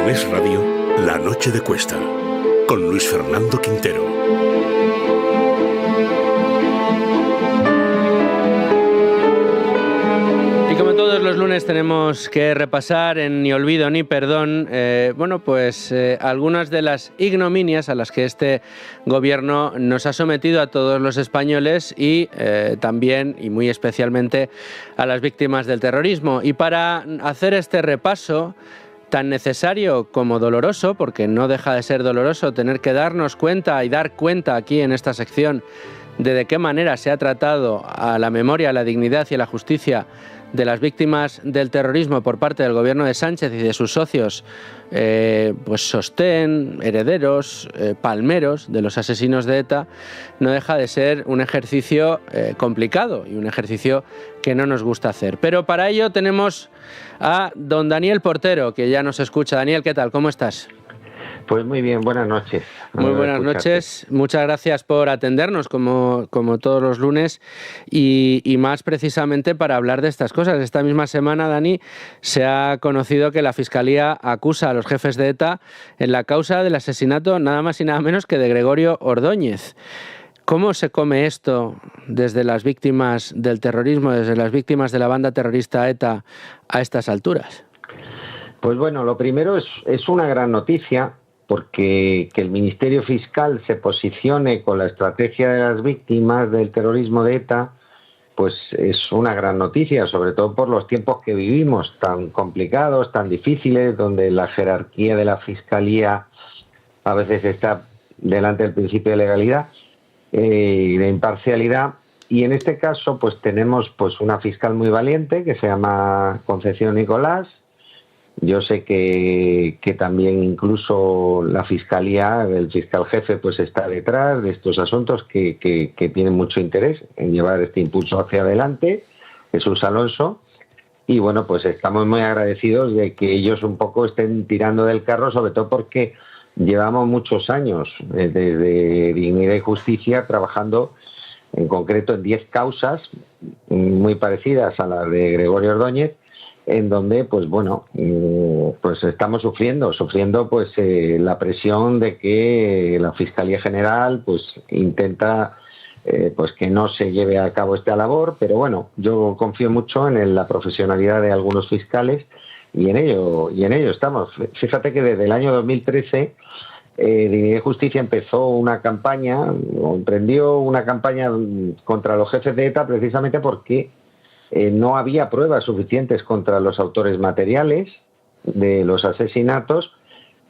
En Es Radio, La Noche de Cuesta, con Luis Fernando Quintero. Y como todos los lunes tenemos que repasar en Ni Olvido ni Perdón, algunas de las ignominias a las que este gobierno nos ha sometido a todos los españoles y también y muy especialmente a las víctimas del terrorismo. Y para hacer este repaso tan necesario como doloroso, porque no deja de ser doloroso tener que darnos cuenta y dar cuenta aquí en esta sección de qué manera se ha tratado a la memoria, a la dignidad y a la justicia de las víctimas del terrorismo por parte del gobierno de Sánchez y de sus socios, sostén, herederos, palmeros de los asesinos de ETA, no deja de ser un ejercicio complicado y un ejercicio que no nos gusta hacer. Pero para ello tenemos a don Daniel Portero, que ya nos escucha. Daniel, ¿qué tal? ¿Cómo estás? Pues muy bien, buenas noches. Muy buenas noches, muchas gracias por atendernos como todos los lunes y más precisamente para hablar de estas cosas. Esta misma semana, Dani, se ha conocido que la Fiscalía acusa a los jefes de ETA en la causa del asesinato nada más y nada menos que de Gregorio Ordóñez. ¿Cómo se come esto desde las víctimas del terrorismo, desde las víctimas de la banda terrorista ETA a estas alturas? Pues bueno, lo primero es una gran noticia, porque que el Ministerio Fiscal se posicione con la estrategia de las víctimas del terrorismo de ETA, pues es una gran noticia, sobre todo por los tiempos que vivimos, tan complicados, tan difíciles, donde la jerarquía de la Fiscalía a veces está delante del principio de legalidad y de imparcialidad. Y en este caso pues tenemos pues una fiscal muy valiente que se llama Concepción Nicolás. Yo sé que también incluso la Fiscalía, el fiscal jefe, pues está detrás de estos asuntos que tienen mucho interés en llevar este impulso hacia adelante, Jesús Alonso. Y bueno, pues estamos muy agradecidos de que ellos un poco estén tirando del carro, sobre todo porque llevamos muchos años desde Dignidad y Justicia trabajando en concreto en 10 causas muy parecidas a las de Gregorio Ordóñez, en donde pues estamos sufriendo pues la presión de que la Fiscalía General pues intenta pues que no se lleve a cabo esta labor, pero bueno, yo confío mucho en la profesionalidad de algunos fiscales y en ello estamos. Fíjate que desde el año 2013 Dignidad y Justicia emprendió una campaña contra los jefes de ETA precisamente porque no había pruebas suficientes contra los autores materiales de los asesinatos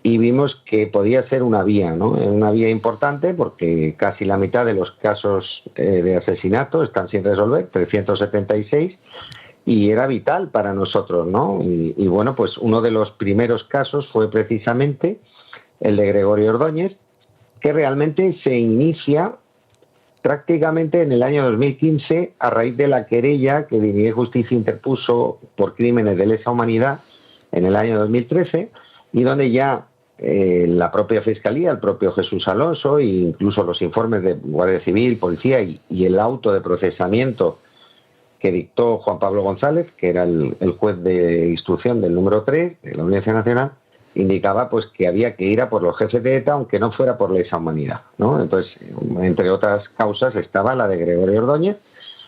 y vimos que podía ser una vía, ¿no? Una vía importante porque casi la mitad de los casos de asesinato están sin resolver, 376, y era vital para nosotros, ¿no? Y bueno, pues uno de los primeros casos fue precisamente el de Gregorio Ordóñez, que realmente se inicia prácticamente en el año 2015 a raíz de la querella que Dignidad y Justicia interpuso por crímenes de lesa humanidad en el año 2013 y donde ya la propia Fiscalía, el propio Jesús Alonso e incluso los informes de Guardia Civil, Policía y el auto de procesamiento que dictó Juan Pablo González, que era el juez de instrucción del número 3 de la Audiencia Nacional, indicaba pues que había que ir a por los jefes de ETA aunque no fuera por lesa humanidad, ¿no? Entonces, entre otras causas estaba la de Gregorio Ordóñez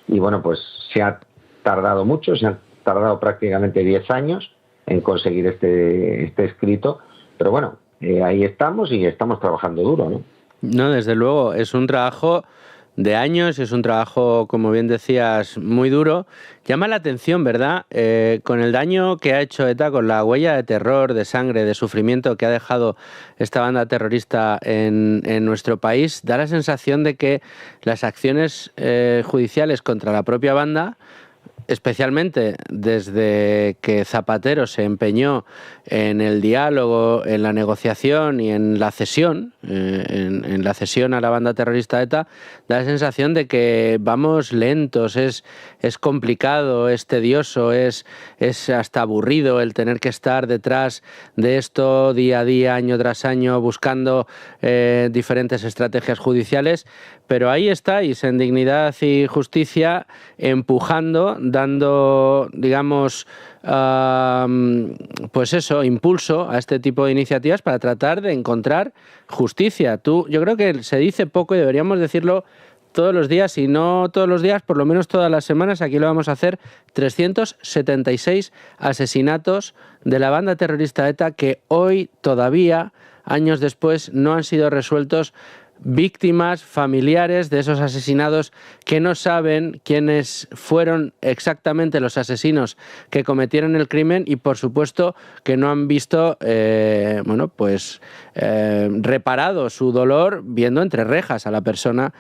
y bueno, pues se ha tardado mucho, se han tardado prácticamente 10 años en conseguir este escrito, pero bueno, ahí estamos y estamos trabajando duro, ¿no? No, desde luego, es un trabajo de años, es un trabajo, como bien decías, muy duro. Llama la atención, ¿verdad? Con el daño que ha hecho ETA, con la huella de terror, de sangre, de sufrimiento que ha dejado esta banda terrorista en nuestro país, da la sensación de que las acciones judiciales contra la propia banda, especialmente desde que Zapatero se empeñó en el diálogo, en la negociación y en la cesión, en la cesión a la banda terrorista ETA, da la sensación de que vamos lentos, es complicado, es tedioso, es hasta aburrido el tener que estar detrás de esto día a día, año tras año, buscando diferentes estrategias judiciales, pero ahí estáis en Dignidad y Justicia empujando, dando, digamos, pues eso, impulso a este tipo de iniciativas para tratar de encontrar justicia. Yo creo que se dice poco y deberíamos decirlo todos los días, y no todos los días, por lo menos todas las semanas. Aquí lo vamos a hacer. 376 asesinatos de la banda terrorista ETA que hoy todavía, años después, no han sido resueltos. Víctimas, familiares de esos asesinados que no saben quiénes fueron exactamente los asesinos que cometieron el crimen, y por supuesto que no han visto reparado su dolor viendo entre rejas a la persona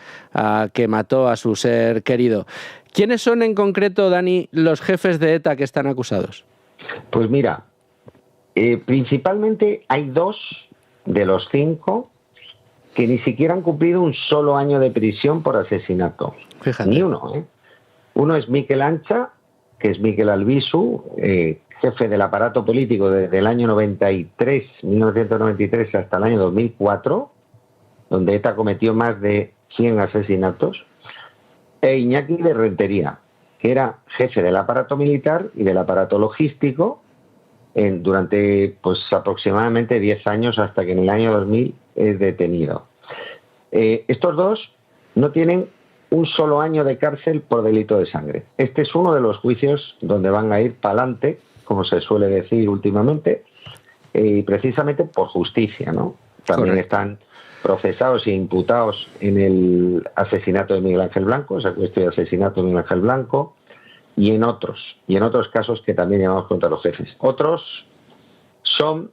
que mató a su ser querido. ¿Quiénes son en concreto, Dani, los jefes de ETA que están acusados? Pues mira, principalmente hay 2 de los 5 que ni siquiera han cumplido un solo año de prisión por asesinato. Fíjate. Ni uno, ¿eh? Uno es Mikel Antza, que es Mikel Albizu, jefe del aparato político desde el año 1993 hasta el año 2004, donde ETA cometió más de 100 asesinatos, e Iñaki de Rentería, que era jefe del aparato militar y del aparato logístico durante pues aproximadamente 10 años, hasta que en el año 2000 es detenido. Estos 2 no tienen un solo año de cárcel por delito de sangre. Este es uno de los juicios donde van a ir para adelante, como se suele decir últimamente, y precisamente por justicia, ¿no? También Correcto. están procesados e imputados en el asesinato de Miguel Ángel Blanco, secuestro y asesinato de Miguel Ángel Blanco, y en otros casos que también llamamos contra los jefes. Otros son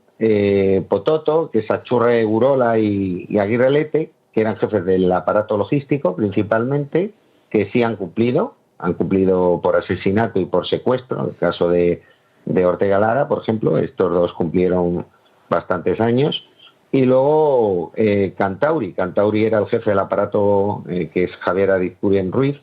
Pototo, que es Achurre Urola y Aguirre Lete, que eran jefes del aparato logístico principalmente, que sí han cumplido por asesinato y por secuestro. En el caso de Ortega Lara, por ejemplo, estos 2 cumplieron bastantes años. Y luego Cantauri era el jefe del aparato, que es Javier Arizkurien Ruiz,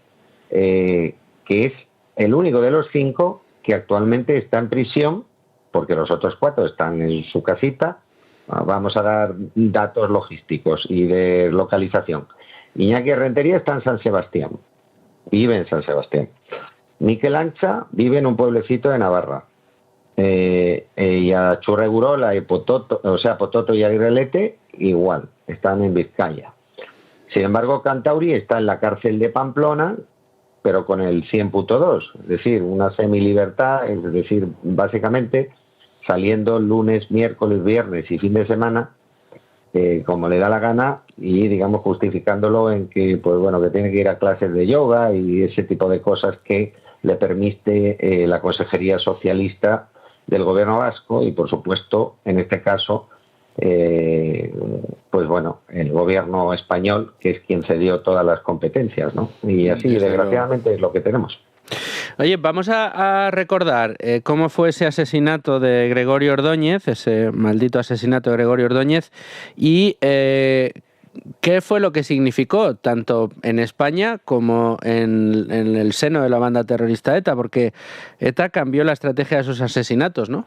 que es el único de los 5 que actualmente está en prisión, porque los otros 4 están en su casita. Vamos a dar datos logísticos y de localización. Iñaki Rentería está en San Sebastián, vive en San Sebastián. Mikel Antza vive en un pueblecito de Navarra. Y a Churregurola y Pototo y Aguirre Lete igual, están en Vizcaya. Sin embargo, Cantauri está en la cárcel de Pamplona, pero con el 100.2, es decir, una semilibertad, es decir, básicamente saliendo lunes, miércoles, viernes y fin de semana, como le da la gana, y digamos justificándolo en que pues bueno, que tiene que ir a clases de yoga y ese tipo de cosas que le permite la Consejería Socialista del Gobierno vasco, y por supuesto en este caso pues bueno, el Gobierno español, que es quien cedió todas las competencias, ¿no? Y así desgraciadamente es lo que tenemos. Oye, vamos a recordar cómo fue ese asesinato de Gregorio Ordóñez, ese maldito asesinato de Gregorio Ordóñez, y qué fue lo que significó tanto en España como en el seno de la banda terrorista ETA, porque ETA cambió la estrategia de sus asesinatos, ¿no?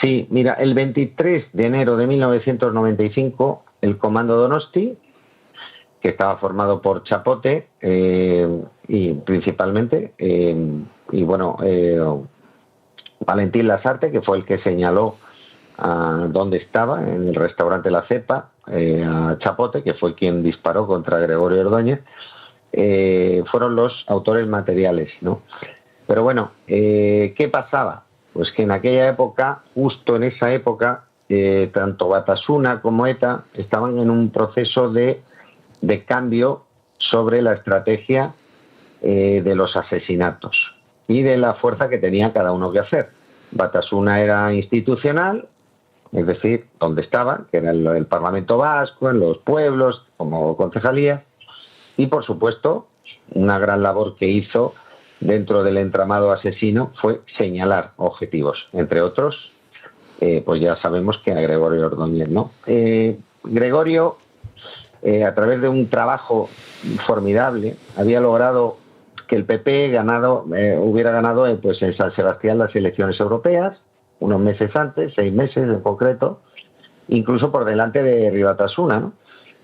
Sí, mira, el 23 de enero de 1995, el Comando Donosti, que estaba formado por Chapote y principalmente, y bueno, Valentín Lasarte, que fue el que señaló dónde estaba, en el restaurante La Cepa, a Chapote, que fue quien disparó contra Gregorio Ordóñez, fueron los autores materiales, ¿no? Pero bueno, ¿qué pasaba? Pues que en aquella época, justo en esa época, tanto Batasuna como ETA estaban en un proceso de cambio sobre la estrategia de los asesinatos y de la fuerza que tenía cada uno que hacer. Batasuna era institucional, es decir, donde estaba, que era el Parlamento Vasco, en los pueblos, como concejalía, y por supuesto, una gran labor que hizo dentro del entramado asesino fue señalar objetivos, entre otros, pues ya sabemos que a Gregorio Ordóñez, ¿no? Gregorio, a través de un trabajo formidable, había logrado que el PP hubiera ganado pues en San Sebastián las elecciones europeas, unos meses antes, 6 meses en concreto, incluso por delante de Ribatasuna, ¿no?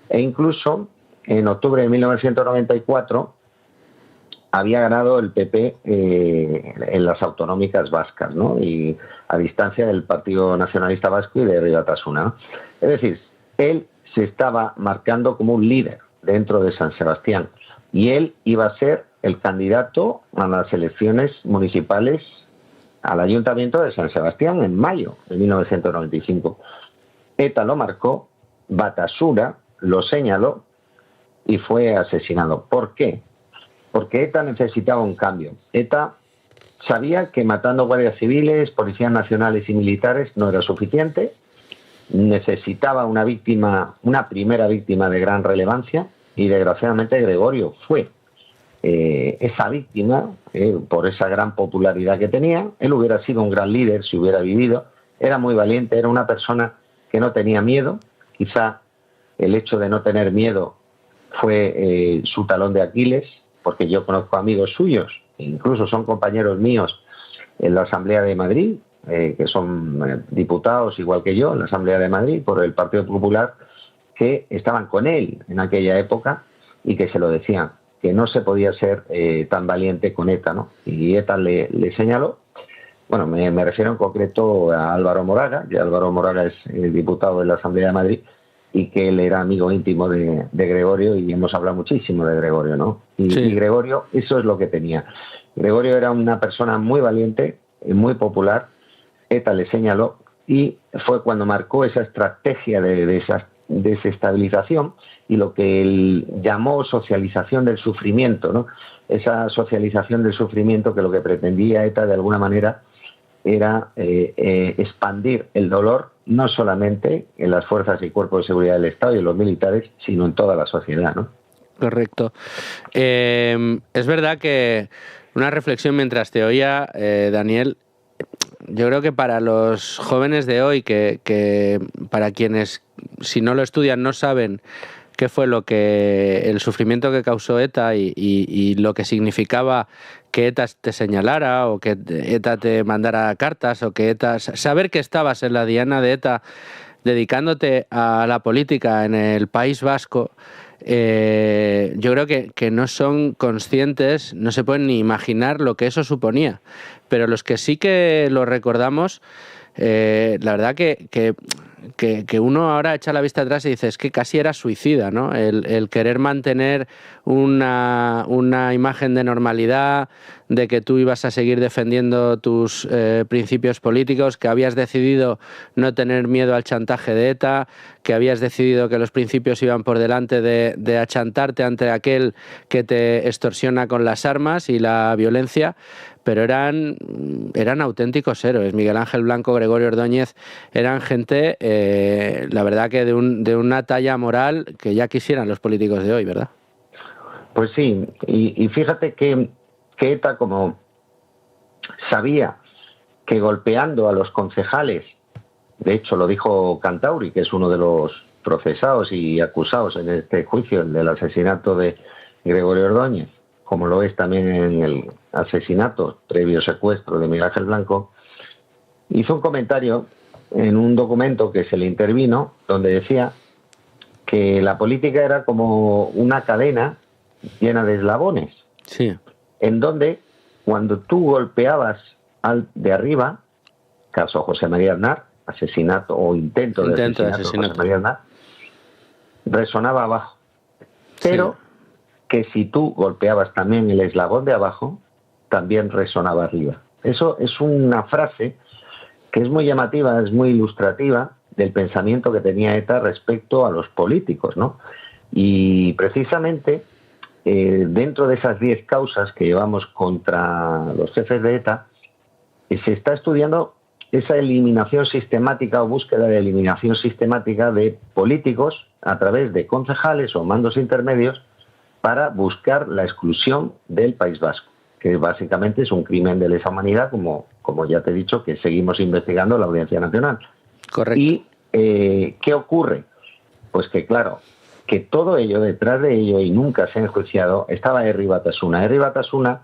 E incluso en octubre de 1994 había ganado el PP en las autonómicas vascas, ¿no? Y a distancia del Partido Nacionalista Vasco y de Herri Batasuna, ¿no? Es decir, él se estaba marcando como un líder dentro de San Sebastián y él iba a ser el candidato a las elecciones municipales al Ayuntamiento de San Sebastián en mayo de 1995. ETA lo marcó, Batasuna lo señaló y fue asesinado. ¿Por qué? Porque ETA necesitaba un cambio. ETA sabía que matando guardias civiles, policías nacionales y militares no era suficiente. Necesitaba una víctima, una primera víctima de gran relevancia, y desgraciadamente Gregorio fue esa víctima por esa gran popularidad que tenía. Él hubiera sido un gran líder si hubiera vivido. Era muy valiente, era una persona que no tenía miedo. Quizá el hecho de no tener miedo fue su talón de Aquiles, porque yo conozco amigos suyos, incluso son compañeros míos en la Asamblea de Madrid, que son diputados igual que yo en la Asamblea de Madrid por el Partido Popular, que estaban con él en aquella época y que se lo decían, que no se podía ser tan valiente con ETA, ¿no? Y ETA le señaló. Bueno, me refiero en concreto a Álvaro Moraga, que Álvaro Moraga es diputado de la Asamblea de Madrid, y que él era amigo íntimo de Gregorio, y hemos hablado muchísimo de Gregorio, ¿no? Y Gregorio, eso es lo que tenía. Gregorio era una persona muy valiente, muy popular. ETA le señaló, y fue cuando marcó esa estrategia de esa desestabilización y lo que él llamó socialización del sufrimiento, ¿no? Esa socialización del sufrimiento que lo que pretendía ETA de alguna manera era expandir el dolor no solamente en las fuerzas y cuerpos de seguridad del Estado y en los militares, sino en toda la sociedad, ¿no? Correcto. Es verdad que una reflexión mientras te oía, Daniel, yo creo que para los jóvenes de hoy, que para quienes, si no lo estudian, no saben qué fue el sufrimiento que causó ETA y lo que significaba que ETA te señalara o que ETA te mandara cartas o que ETA... Saber que estabas en la diana de ETA dedicándote a la política en el País Vasco, yo creo que no son conscientes, no se pueden ni imaginar lo que eso suponía. Pero los que sí que lo recordamos, la verdad que uno ahora echa la vista atrás y dice, es que casi era suicida, ¿no? El querer mantener una imagen de normalidad, de que tú ibas a seguir defendiendo tus principios políticos, que habías decidido no tener miedo al chantaje de ETA, que habías decidido que los principios iban por delante de achantarte ante aquel que te extorsiona con las armas y la violencia. Pero eran auténticos héroes. Miguel Ángel Blanco, Gregorio Ordóñez, eran gente, la verdad que de una talla moral que ya quisieran los políticos de hoy, ¿verdad? Pues sí, y fíjate que ETA, como sabía que golpeando a los concejales, de hecho lo dijo Cantauri, que es uno de los procesados y acusados en este juicio, el del asesinato de Gregorio Ordóñez, como lo es también en el asesinato previo secuestro de Miguel Ángel Blanco, hizo un comentario en un documento que se le intervino, donde decía que la política era como una cadena llena de eslabones, sí, en donde cuando tú golpeabas al de arriba, caso José María Aznar, asesinato o intento de asesinato de José María Aznar, resonaba abajo. Pero que si tú golpeabas también el eslabón de abajo, también resonaba arriba. Eso es una frase que es muy llamativa, es muy ilustrativa del pensamiento que tenía ETA respecto a los políticos, ¿no? Y precisamente dentro de esas 10 causas que llevamos contra los jefes de ETA, se está estudiando esa eliminación sistemática o búsqueda de eliminación sistemática de políticos a través de concejales o mandos intermedios para buscar la exclusión del País Vasco, que básicamente es un crimen de lesa humanidad, como ya te he dicho, que seguimos investigando la Audiencia Nacional. Correcto. ¿Y qué ocurre? Pues que claro, que todo ello, detrás de ello, y nunca se ha enjuiciado, estaba Herri Batasuna. Herri Batasuna,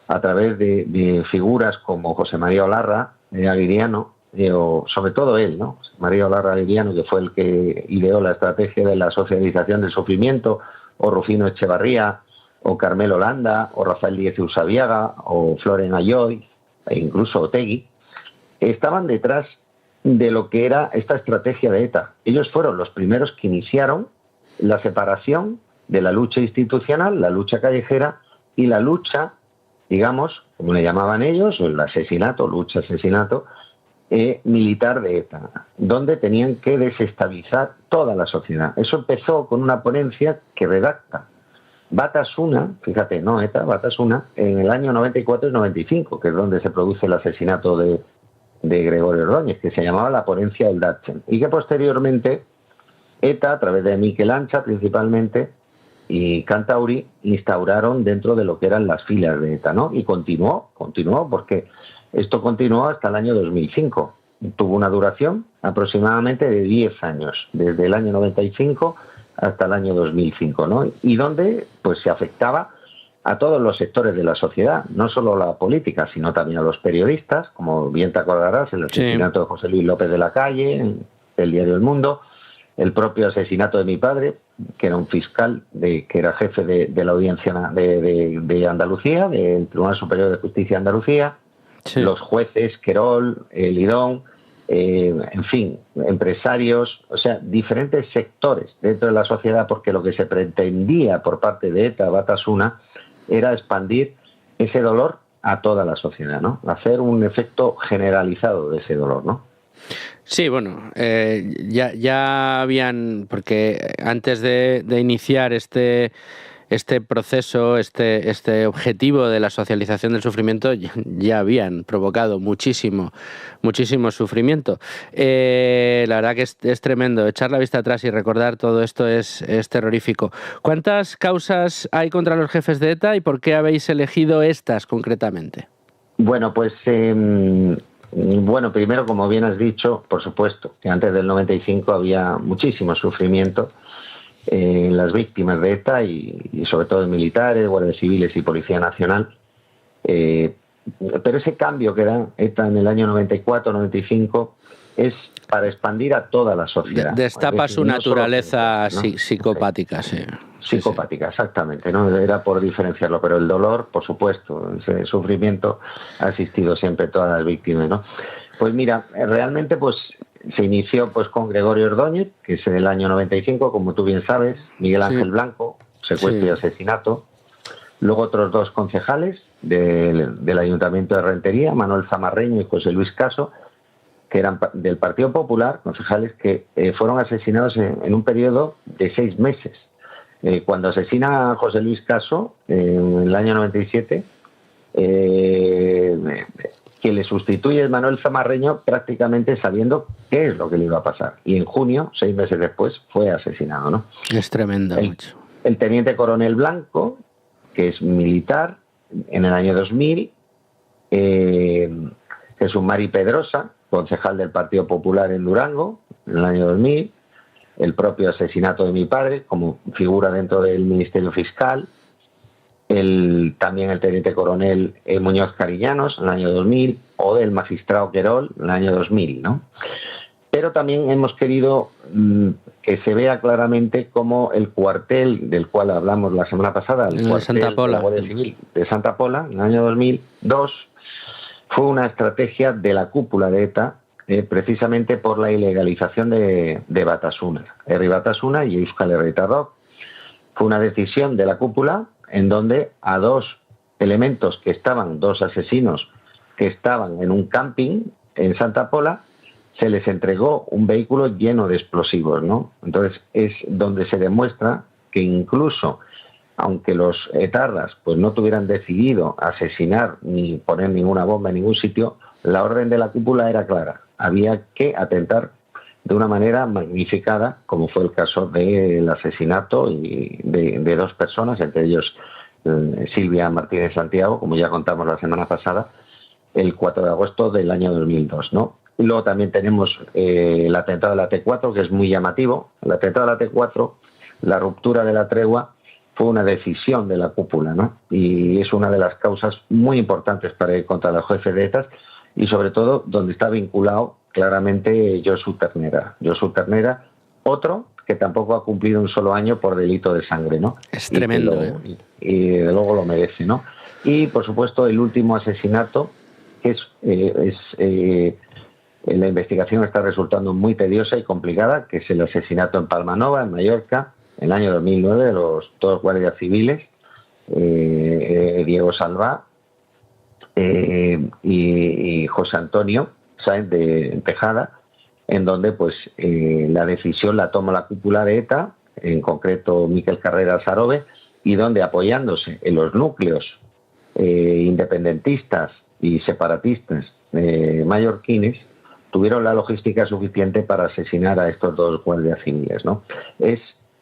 a través de figuras como José María Olarra, Aguiriano, o sobre todo él, ¿no? José María Olarra Aguiriano, que fue el que ideó la estrategia de la socialización del sufrimiento, o Rufino Echevarría, o Carmelo Landa, o Rafael Díez Usabiaga, o Floren Ayoy, e incluso Otegi, estaban detrás de lo que era esta estrategia de ETA. Ellos fueron los primeros que iniciaron la separación de la lucha institucional, la lucha callejera y la lucha, digamos, como le llamaban ellos, o el asesinato, lucha-asesinato, militar de ETA, donde tenían que desestabilizar toda la sociedad. Eso empezó con una ponencia que redacta Batasuna, fíjate, no ETA, Batasuna, en el año 94 y 95, que es donde se produce el asesinato de Gregorio Ordóñez, que se llamaba la ponencia del Datchen, y que posteriormente ETA, a través de Mikel Ancha principalmente, y Cantauri, instauraron dentro de lo que eran las filas de ETA, ¿no? Y continuó, porque esto continuó hasta el año 2005. Tuvo una duración aproximadamente de 10 años, desde el año 95 hasta el año 2005, ¿no? Y donde pues se afectaba a todos los sectores de la sociedad, no solo a la política, sino también a los periodistas, como bien te acordarás, el asesinato de José Luis López de la Calle, del diario El Mundo, el propio asesinato de mi padre, que era un fiscal, que era jefe de la audiencia de Andalucía, del Tribunal Superior de Justicia de Andalucía, los jueces, Querol, Lidón, en fin, empresarios, o sea, diferentes sectores dentro de la sociedad, porque lo que se pretendía por parte de ETA, Batasuna, era expandir ese dolor a toda la sociedad, ¿no? Hacer un efecto generalizado de ese dolor, ¿no? Sí, bueno, ya habían, porque antes de iniciar este proceso, este objetivo de la socialización del sufrimiento, ya habían provocado muchísimo sufrimiento. La verdad que es tremendo. Echar la vista atrás y recordar todo esto es terrorífico. ¿Cuántas causas hay contra los jefes de ETA y por qué habéis elegido estas concretamente? Bueno, pues primero, como bien has dicho, por supuesto, que antes del 95 había muchísimo sufrimiento en las víctimas de ETA y sobre todo en militares, guardias civiles y Policía Nacional. Pero ese cambio que da ETA en el año 94-95 es para expandir a toda la sociedad. Destapa su naturaleza psicopática, sí. Psicopática, exactamente, ¿no? Era por diferenciarlo, pero el dolor, por supuesto, ese sufrimiento ha existido siempre todas las víctimas, ¿no? Pues mira, realmente pues se inició pues con Gregorio Ordóñez, que es en el año 95, como tú bien sabes, Miguel Ángel Blanco, secuestro y asesinato. Luego otros dos concejales del Ayuntamiento de Rentería, Manuel Zamarreño y José Luis Caso, que eran del Partido Popular, concejales que fueron asesinados en un periodo de 6 meses. Cuando asesina a José Luis Caso, en el año 97, que le sustituye es Manuel Zamarreño, prácticamente sabiendo qué es lo que le iba a pasar. Y en junio, 6 meses después, fue asesinado, ¿no? Es tremendo. El teniente coronel Blanco, que es militar, en el año 2000, Jesús Mari Pedrosa, concejal del Partido Popular en Durango, en el año 2000, el propio asesinato de mi padre, como figura dentro del Ministerio Fiscal, también el teniente coronel Muñoz Cariñanos, en el año 2000, o del magistrado Querol, en el año 2000, ¿no? Pero también hemos querido que se vea claramente cómo el cuartel del cual hablamos la semana pasada, el cuartel de la Guardia Civil de Santa Pola, en el año 2002, fue una estrategia de la cúpula de ETA, precisamente por la ilegalización de Batasuna, Herri Batasuna y Euskal Herritarrok. Fue una decisión de la cúpula en donde a dos asesinos que estaban en un camping en Santa Pola, se les entregó un vehículo lleno de explosivos, ¿no? Entonces es donde se demuestra que incluso aunque los etarras pues no tuvieran decidido asesinar ni poner ninguna bomba en ningún sitio, la orden de la cúpula era clara. Había que atentar de una manera magnificada, como fue el caso del asesinato de 2 personas, entre ellos Silvia Martínez Santiago, como ya contamos la semana pasada, el 4 de agosto del año 2002, ¿no? Y luego también tenemos el atentado de la T4, que es muy llamativo. El atentado de la T4, la ruptura de la tregua, fue una decisión de la cúpula, ¿no? Y es una de las causas muy importantes para ir contra los jefes de ETA, y sobre todo donde está vinculado claramente Josu Ternera. Josu Ternera, otro que tampoco ha cumplido un solo año por delito de sangre, ¿no? Es tremendo, y de luego lo merece, ¿no? Y, por supuesto, el último asesinato, que la investigación está resultando muy tediosa y complicada, que es el asesinato en Palmanova, en Mallorca, en el año 2009, de los dos guardias civiles, Diego Salvá y José Antonio Sáenz de Tejada, en donde pues la decisión la toma la cúpula de ETA, en concreto Miquel Carreras Arobe, y donde, apoyándose en los núcleos independentistas y separatistas mallorquines, tuvieron la logística suficiente para asesinar a estos dos guardias civiles, ¿no?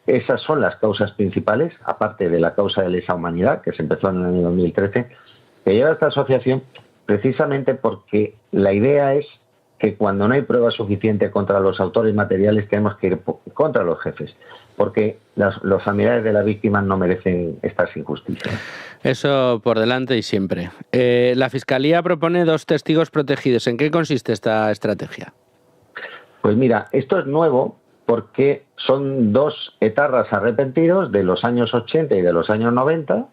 Esas son las causas principales, aparte de la causa de lesa humanidad, que se empezó en el año 2013, que lleva a esta asociación precisamente porque la idea es que cuando no hay prueba suficiente contra los autores materiales tenemos que ir contra los jefes, porque los familiares de las víctimas no merecen estas injusticias. Eso por delante y siempre. La Fiscalía propone 2 testigos protegidos. ¿En qué consiste esta estrategia? Pues mira, esto es nuevo porque son 2 etarras arrepentidos de los años 80 y de los años 90,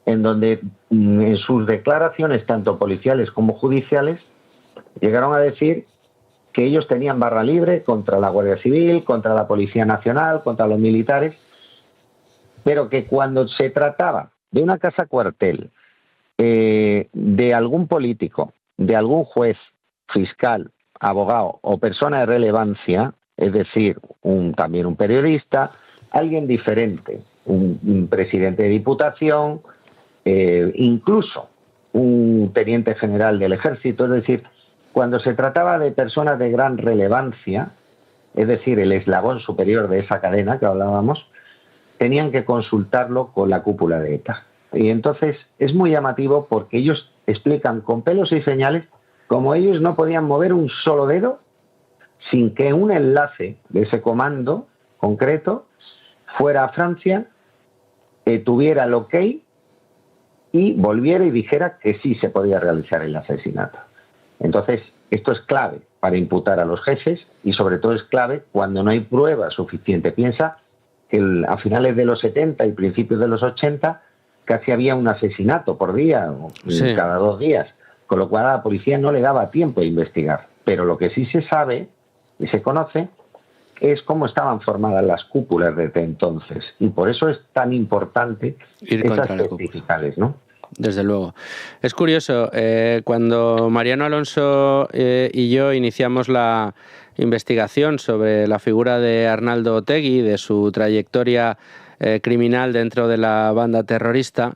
en donde en sus declaraciones, tanto policiales como judiciales, llegaron a decir que ellos tenían barra libre contra la Guardia Civil, contra la Policía Nacional, contra los militares, pero que cuando se trataba de una casa cuartel, de algún político, de algún juez, fiscal, abogado o persona de relevancia, es decir, también un periodista, alguien diferente, un presidente de diputación, incluso un teniente general del ejército, es decir, cuando se trataba de personas de gran relevancia, es decir, el eslabón superior de esa cadena que hablábamos, tenían que consultarlo con la cúpula de ETA. Y entonces es muy llamativo porque ellos explican con pelos y señales cómo ellos no podían mover un solo dedo sin que un enlace de ese comando concreto fuera a Francia, tuviera el ok y volviera y dijera que sí se podía realizar el asesinato. Entonces, esto es clave para imputar a los jefes y sobre todo es clave cuando no hay prueba suficiente. Piensa que a finales de los 70 y principios de los 80 casi había un asesinato por día, o cada 2 días, con lo cual a la policía no le daba tiempo de investigar. Pero lo que sí se sabe y se conoce es cómo estaban formadas las cúpulas desde entonces. Y por eso es tan importante ir esas contra testificales, ¿no? Desde luego. Es curioso, cuando Mariano Alonso y yo iniciamos la investigación sobre la figura de Arnaldo Otegi, de su trayectoria criminal dentro de la banda terrorista,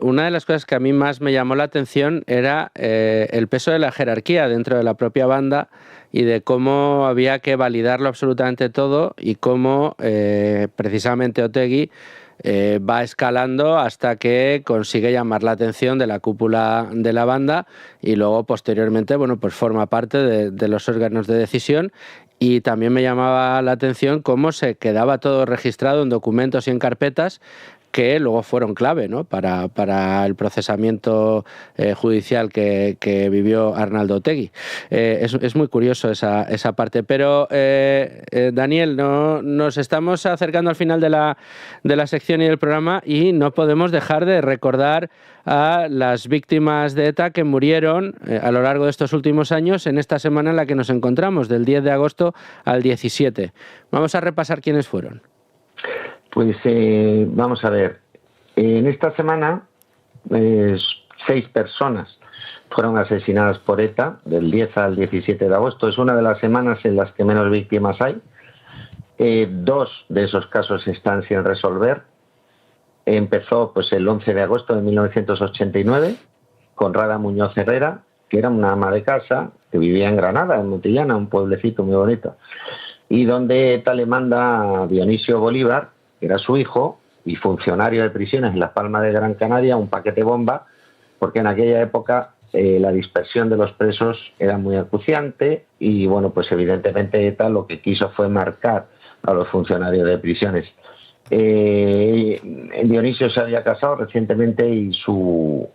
una de las cosas que a mí más me llamó la atención era el peso de la jerarquía dentro de la propia banda y de cómo había que validarlo absolutamente todo y cómo precisamente Otegi va escalando hasta que consigue llamar la atención de la cúpula de la banda y luego posteriormente, bueno, pues forma parte de los órganos de decisión. Y también me llamaba la atención cómo se quedaba todo registrado en documentos y en carpetas que luego fueron clave, ¿no?, para el procesamiento judicial que vivió Arnaldo Otegi. Es muy curioso esa parte. Pero, Daniel, nos estamos acercando al final de la sección y del programa y no podemos dejar de recordar a las víctimas de ETA que murieron a lo largo de estos últimos años en esta semana en la que nos encontramos, del 10 de agosto al 17. Vamos a repasar quiénes fueron. Pues vamos a ver, en esta semana 6 personas fueron asesinadas por ETA del 10 al 17 de agosto. Es una de las semanas en las que menos víctimas hay. 2 de esos casos están sin resolver. Empezó pues el 11 de agosto de 1989 con Rada Muñoz Herrera, que era una ama de casa que vivía en Granada, en Montillana, un pueblecito muy bonito, y donde ETA le manda a Dionisio Bolívar, que era su hijo y funcionario de prisiones en Las Palmas de Gran Canaria, un paquete bomba, porque en aquella época la dispersión de los presos era muy acuciante y, bueno, pues evidentemente ETA lo que quiso fue marcar a los funcionarios de prisiones. Dionisio se había casado recientemente y su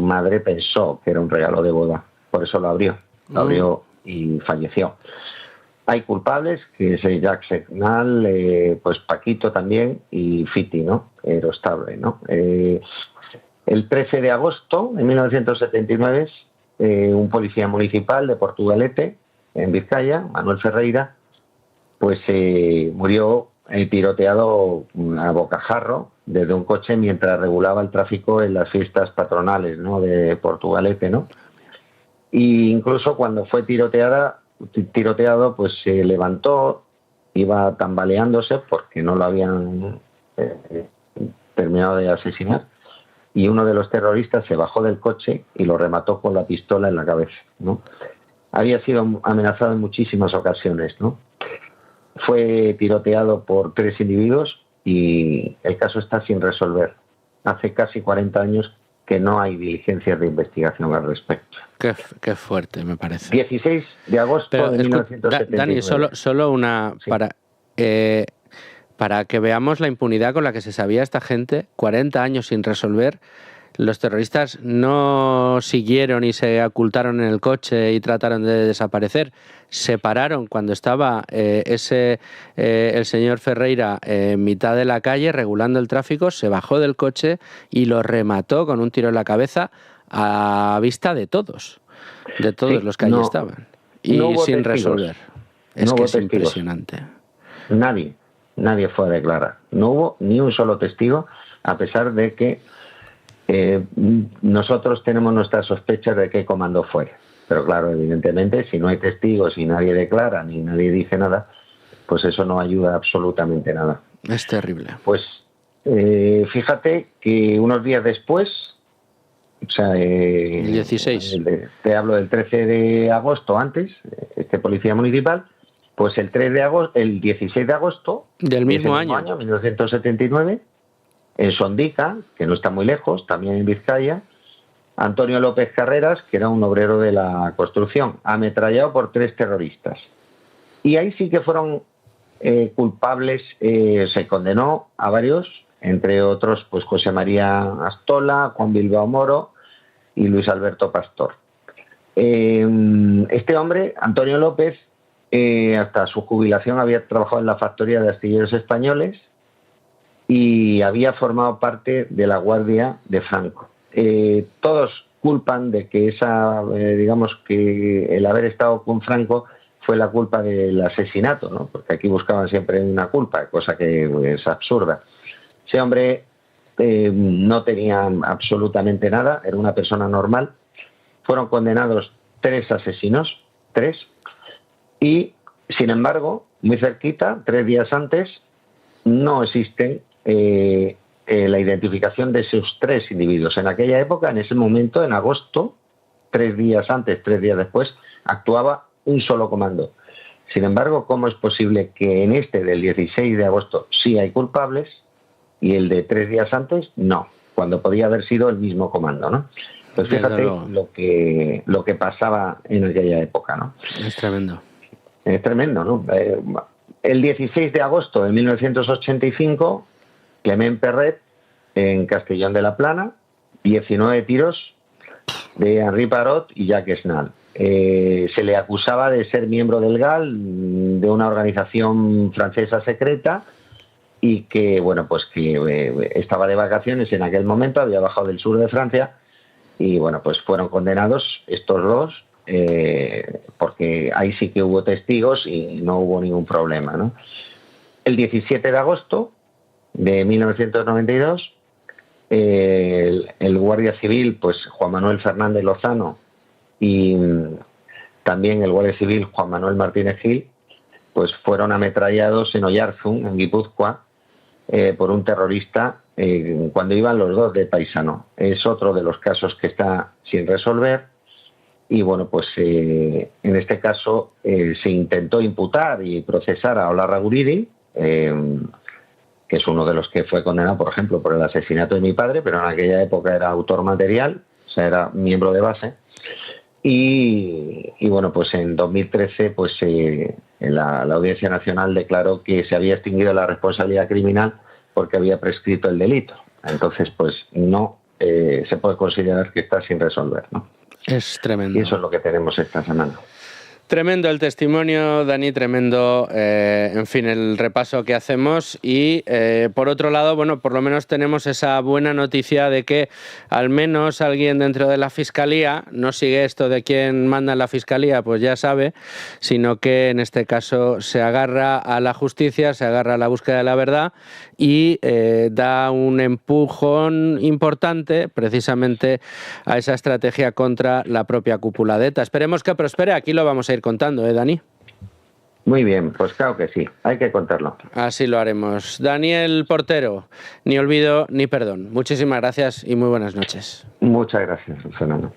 madre pensó que era un regalo de boda, por eso lo abrió y falleció. Hay culpables, que es Jacques Segnal, pues Paquito también y Fiti, ¿no? Erostable, ¿no? El 13 de agosto de 1979, un policía municipal de Portugalete, en Vizcaya, Manuel Ferreira, pues murió tiroteado a bocajarro desde un coche mientras regulaba el tráfico en las fiestas patronales, ¿no? De Portugalete, ¿no? Y incluso cuando fue tiroteado, pues se levantó, iba tambaleándose porque no lo habían terminado de asesinar, y uno de los terroristas se bajó del coche y lo remató con la pistola en la cabeza, ¿no? Había sido amenazado en muchísimas ocasiones, ¿no? Fue tiroteado por 3 individuos y el caso está sin resolver. Hace casi 40 años que no hay diligencias de investigación al respecto. Qué fuerte, me parece. 16 de agosto de 1979. Dani, solo una... Sí. Para que veamos la impunidad con la que se sabía esta gente, 40 años sin resolver. Los terroristas no siguieron y se ocultaron en el coche y trataron de desaparecer. Se pararon cuando estaba el señor Ferreira en mitad de la calle regulando el tráfico, se bajó del coche y lo remató con un tiro en la cabeza a vista de todos los que allí estaban. Y no sin testigos. Resolver. Es que es impresionante. Nadie fue a declarar. No hubo ni un solo testigo, a pesar de que nosotros tenemos nuestras sospechas de qué comando fue. Pero claro, evidentemente, si no hay testigos y nadie declara ni nadie dice nada, pues eso no ayuda absolutamente nada. Es terrible. Pues fíjate que unos días después, o sea, el 16. Te hablo del 13 de agosto antes, este policía municipal, pues el 16 de agosto del mismo año, 1979, en Sondica, que no está muy lejos, también en Vizcaya, Antonio López Carreras, que era un obrero de la construcción, ametrallado por 3 terroristas. Y ahí sí que fueron culpables, se condenó a varios, entre otros pues José María Astola, Juan Bilbao Moro y Luis Alberto Pastor. Este hombre, Antonio López, hasta su jubilación había trabajado en la factoría de astilleros españoles y había formado parte de la Guardia de Franco. Todos culpan de que digamos que el haber estado con Franco fue la culpa del asesinato, ¿no? Porque aquí buscaban siempre una culpa, cosa que es absurda. Ese hombre no tenía absolutamente nada, era una persona normal. Fueron condenados 3 asesinos, 3, y sin embargo, muy cerquita, 3 días antes, no existen la identificación de esos 3 individuos. En aquella época, en ese momento, en agosto, 3 días antes, 3 días después, actuaba un solo comando. Sin embargo, ¿cómo es posible que en este del 16 de agosto sí hay culpables y el de 3 días antes no? Cuando podía haber sido el mismo comando, ¿no? Pues fíjate lo que pasaba en aquella época, ¿no? Es tremendo. Es tremendo, ¿no? El 16 de agosto de 1985, Clement Perret, en Castellón de la Plana, 19 tiros de Henri Parot y Jacques Snall. Se le acusaba de ser miembro del GAL, de una organización francesa secreta, y que, bueno, pues que estaba de vacaciones en aquel momento, había bajado del sur de Francia, y bueno, pues fueron condenados estos 2, porque ahí sí que hubo testigos y no hubo ningún problema, ¿no? El 17 de agosto de 1992, el guardia civil, pues Juan Manuel Fernández Lozano, y también el guardia civil Juan Manuel Martínez Gil, pues fueron ametrallados en Oyarzún, en Guipúzcoa, por un terrorista cuando iban los 2 de paisano. Es otro de los casos que está sin resolver. Y bueno, pues en este caso se intentó imputar y procesar a Olarra Guridi, que es uno de los que fue condenado, por ejemplo, por el asesinato de mi padre, pero en aquella época era autor material, o sea, era miembro de base. Y bueno, pues en 2013 pues la Audiencia Nacional declaró que se había extinguido la responsabilidad criminal porque había prescrito el delito. Entonces, pues no se puede considerar que está sin resolver, ¿no? Es tremendo. Y eso es lo que tenemos esta semana. Tremendo el testimonio, Dani, tremendo, en fin, el repaso que hacemos y, por otro lado, bueno, por lo menos tenemos esa buena noticia de que al menos alguien dentro de la Fiscalía no sigue esto de quién manda en la Fiscalía, pues ya sabe, sino que en este caso se agarra a la justicia, se agarra a la búsqueda de la verdad y da un empujón importante precisamente a esa estrategia contra la propia cúpula de ETA. Esperemos que prospere, aquí lo vamos a ir contando, Dani? Muy bien, pues claro que sí, hay que contarlo. Así lo haremos. Daniel Portero, ni olvido ni perdón. Muchísimas gracias y muy buenas noches. Muchas gracias, Fernando.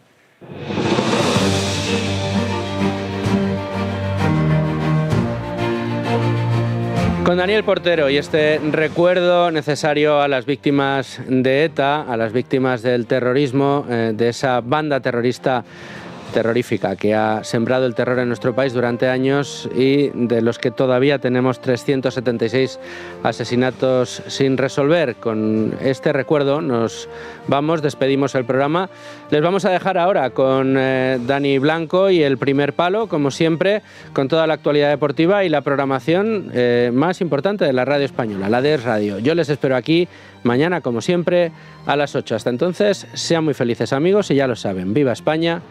Con Daniel Portero y este recuerdo necesario a las víctimas de ETA, a las víctimas del terrorismo, de esa banda terrorífica que ha sembrado el terror en nuestro país durante años y de los que todavía tenemos 376 asesinatos sin resolver. Con este recuerdo nos vamos, despedimos el programa. Les vamos a dejar ahora con Dani Blanco y El Primer Palo, como siempre, con toda la actualidad deportiva y la programación más importante de la radio española, la de Es Radio. Yo les espero aquí mañana, como siempre, a las 8. Hasta entonces, sean muy felices, amigos, y ya lo saben, ¡viva España!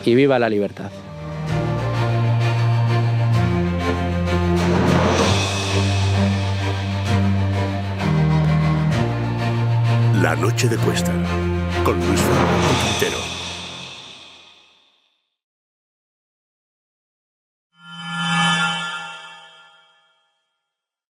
Y viva la libertad. La noche de Cuesta, con Luis Fernando Quintero.